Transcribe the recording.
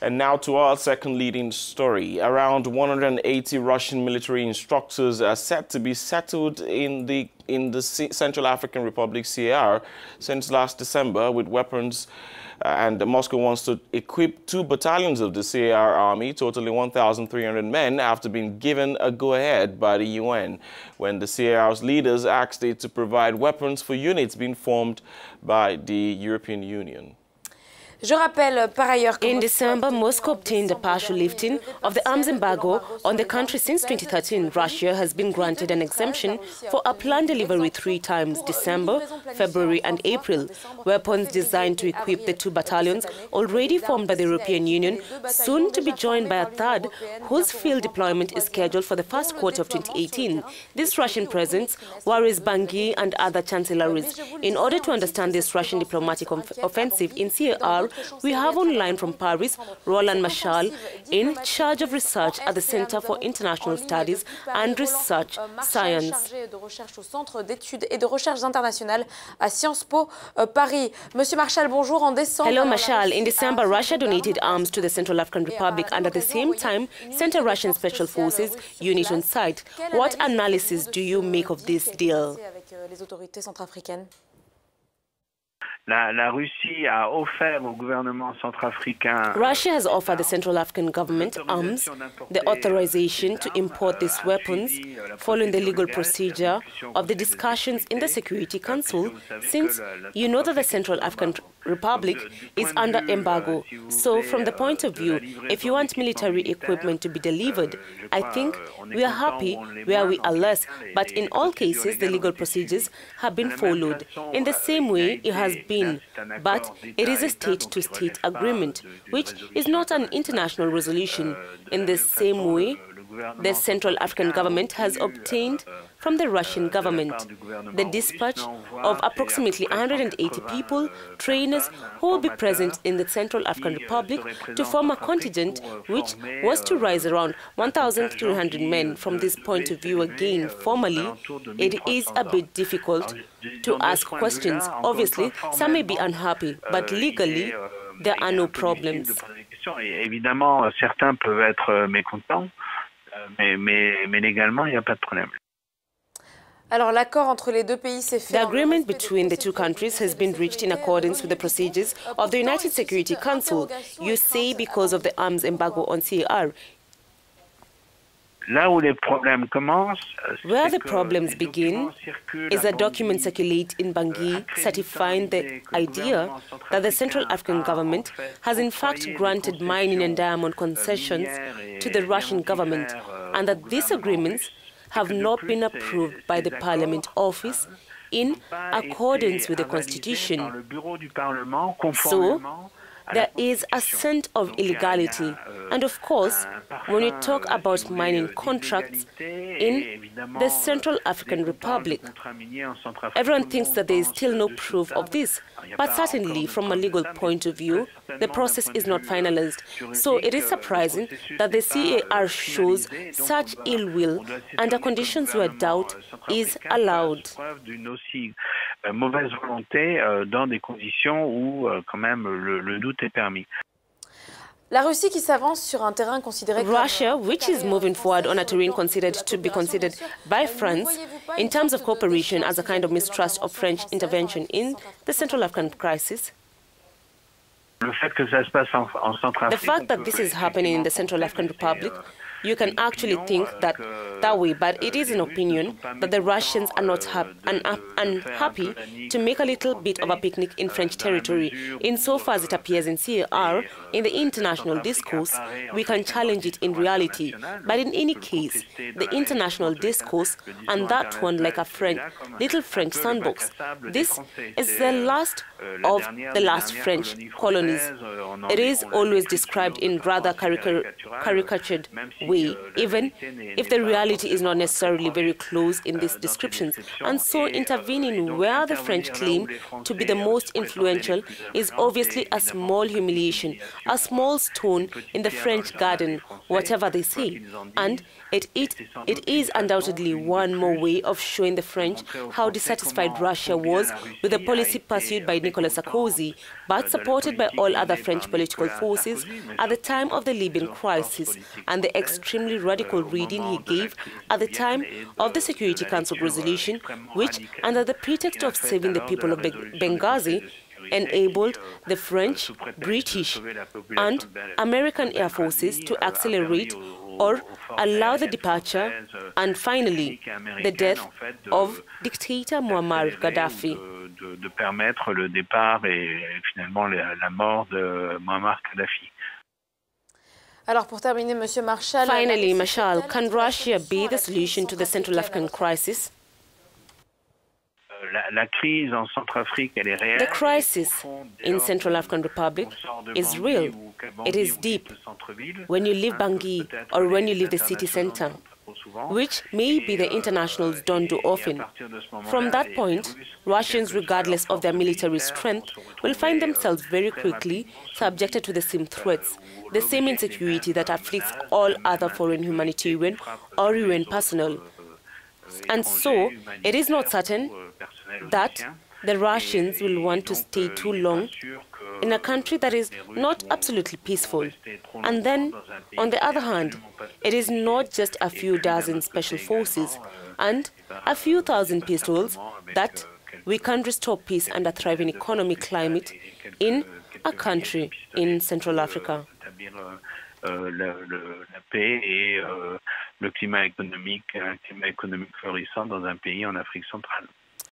And now to our second leading story. Around 180 Russian military instructors are set to be settled in the Central African Republic, CAR, since last December with weapons. And Moscow wants to equip 2 battalions of the CAR army, totaling 1,300 men, after being given a go-ahead by the UN, when the CAR's leaders asked it to provide weapons for units being formed by the European Union. In December, Moscow obtained a partial lifting of the arms embargo on the country. Since 2013, Russia has been granted an exemption for a planned delivery 3 times, December, February and April. Weapons designed to equip the 2 battalions already formed by the European Union, soon to be joined by a 3rd, whose field deployment is scheduled for the first quarter of 2018. This Russian presence worries Bangui and other chancelleries. In order to understand this Russian diplomatic offensive in CAR, we have online from Paris Roland Machal, in charge of research at the Center for International Studies and Research Science. Hello, Machal. In December, Russia donated arms to the Central African Republic and at the same time sent a Russian Special Forces unit on site. What analysis do you make of this deal? Russia has offered the Central African government arms, the authorization to import these weapons, following the legal procedure of the discussions in the Security Council, since you know that the Central African Republic is under embargo. So from the point of view, if you want military equipment to be delivered, I think we are happy where we are less, but in all cases the legal procedures have been followed. In the same way it has been, but it is a state-to-state agreement, which is not an international resolution. In the same way, the Central African government has obtained from the Russian government the dispatch of approximately 180 people, trainers, who will be present in the Central African Republic to form a contingent which was to rise around 1,300 men. From this point of view, again, formally, it is a bit difficult to ask questions. Obviously, some may be unhappy, but legally, there are no problems. Évidemment, certains peuvent être mécontents, mais légalement, il n'y a pas de problème. The agreement between the 2 countries has been reached in accordance with the procedures of the United Security Council. You say because of the arms embargo on CAR. Where the problems begin is a document circulate in Bangui certifying the idea that the Central African government has in fact granted mining and diamond concessions to the Russian government, and that these agreements have not been approved by the Parliament Office in accordance with the Constitution. So, there is a scent of illegality. And of course, when we talk about mining contracts in the Central African Republic, everyone thinks that there is still no proof of this. But certainly, from a legal point of view, the process is not finalized. So it is surprising that the CAR shows such ill will under conditions where doubt is allowed. Mauvaise volonté dans des conditions où quand même le doute est permis. Russia, which is moving forward on a terrain considered to be considered by France in terms of cooperation as a kind of mistrust of French intervention in the Central African crisis. The fact that this is happening in the Central African Republic, you can actually think that way, but it is an opinion that the Russians are not unhappy to make a little bit of a picnic in French territory. Insofar as it appears in CAR, in the international discourse, we can challenge it in reality. But in any case, the international discourse, and that one like a little French sandbox, this is the last of the last French colonies. It is always described in rather caricatured way, even if the reality is not necessarily very close in these descriptions. And so intervening where the French claim to be the most influential is obviously a small humiliation, a small stone in the French garden, whatever they say. And it is undoubtedly one more way of showing the French how dissatisfied Russia was with the policy pursued by Nicolas Sarkozy, but supported by all other French political forces at the time of the Libyan crisis, and the extremely radical reading he gave at the time of the Security Council resolution, which, under the pretext of saving the people of Benghazi, enabled the French, British, and American air forces to accelerate or allow the departure and finally the death of dictator Muammar Gaddafi. De permettre le départ et finalement la mort de Muammar Gaddafi. Alors pour terminer, Monsieur Marshall. Finally, Marshall, can Russia be the solution to the Central African crisis? The crisis in Central African Republic is real. It is deep. When you leave Bangui or when you leave the city center, which maybe the internationals don't do often. From that point, Russians, regardless of their military strength, will find themselves very quickly subjected to the same threats, the same insecurity that afflicts all other foreign humanitarian or UN personnel. And so, it is not certain that the Russians will want to stay too long in a country that is not absolutely peaceful. And then, on the other hand, it is not just a few dozen special forces and a few thousand pistols that we can restore peace and a thriving economic climate in a country in Central Africa. La paix et le climat économique florissant dans un pays en Afrique centrale.